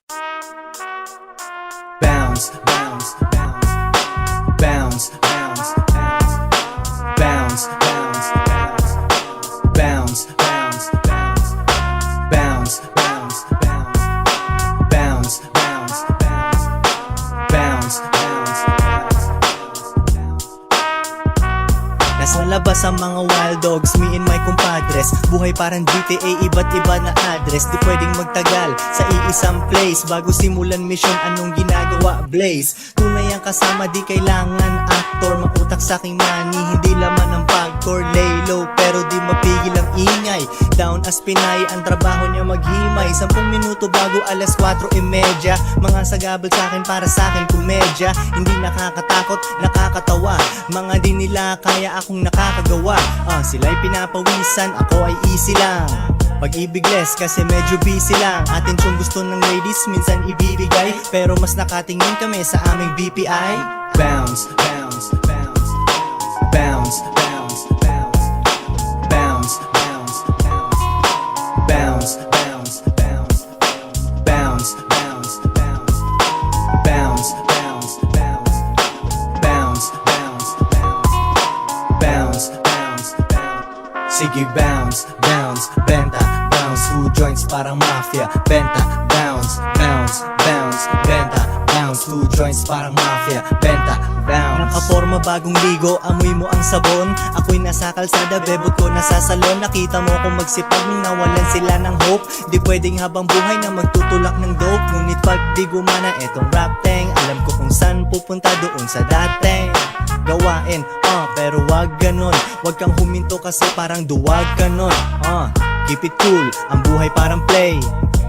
Bounce, bounce, bounce, bounce, bounce, bounce, bounce, bounce, bounce, bounce, bounce, bounce, bounce, bounce, bounce, bounce, bounce. Nasa labas ang mga wild dogs, me and my compadres. Buhay parang GTA, iba't iba na address. Di pwedeng magtagal sa iisang place. Bago simulan mission, anong ginagawa Blaze? Tunay ang kasama, di kailangan actor. Makutak sa aking money, hindi laman ng pagcore. Lay low, pero di mapigil ang ingay. Down as Pinay, ang trabaho niya maghimay. 10 minuto bago alas 4:30. Mga sagabal sa akin, para sa akin komedya. Hindi nakakatakot, nakakatawa. Mga di nila kaya akong nakakagawa. Sila'y pinapawisan, ako ay easy lang. Pag-ibig less kasi medyo busy lang. Atensyon gusto ng ladies, minsan ibibigay. Pero mas nakatingin kami sa aming BPI. Bounce, bounce, bounce, bounce, bounce, bounce, bounce, bounce, bounce, bounce, bounce, bounce, bounce, bounce, bounce, bounce, bounce, bounce, bounce, bounce. Sige bounce, bounce, benta, bounce. Who joints parang mafia, benta, bounce, bounce, bounce, benta, bounce. Who joints parang mafia, benta, bounce. Nakaporma bagong ligo, amoy mo ang sabon. Ako'y nasa kalsada, bebot ko nasa salon. Nakita mo kung magsipag nung nawalan sila ng hope. Di pwedeng habang buhay na magtutulak ng dope. Ngunit pag di gumana etong rap thing, alam ko kung saan pupunta, doon sa dating gawain, pero wag ganon. Wag kang huminto kasi parang duwag ka nun. Keep it cool, ang buhay parang play.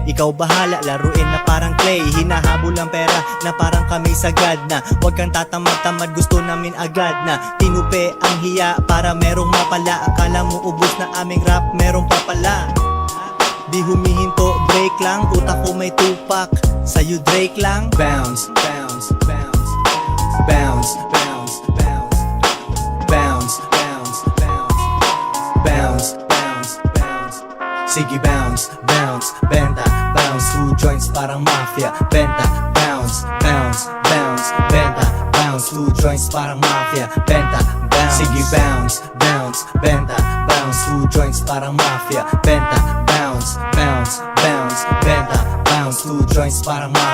Ikaw bahala, laruin na parang clay. Hinahabol ang pera na parang kami sagad na. Wag kang tatamad-tamad, gusto namin agad na. Tinupe ang hiya para merong mapala. Akala mo ubos na aming rap, merong papala. Di humihinto, break lang. Utak ko may tupak, sa'yo Drake lang. Bounce, bounce, bounce, bounce, bounce, bounce, bounce, bounce, bounce, bounce, bounce. Sige bounce, bounce, benta, bounce. Who joints parang mafia, benta, bounce, bounce, bounce, benta, bounce. Who joints parang mafia, benta, bounce. Sige bounce, bounce, benta, bounce. Who joints parang mafia, benta, bounce, bounce, bounce, benta, bounce. Who joints parang mafia.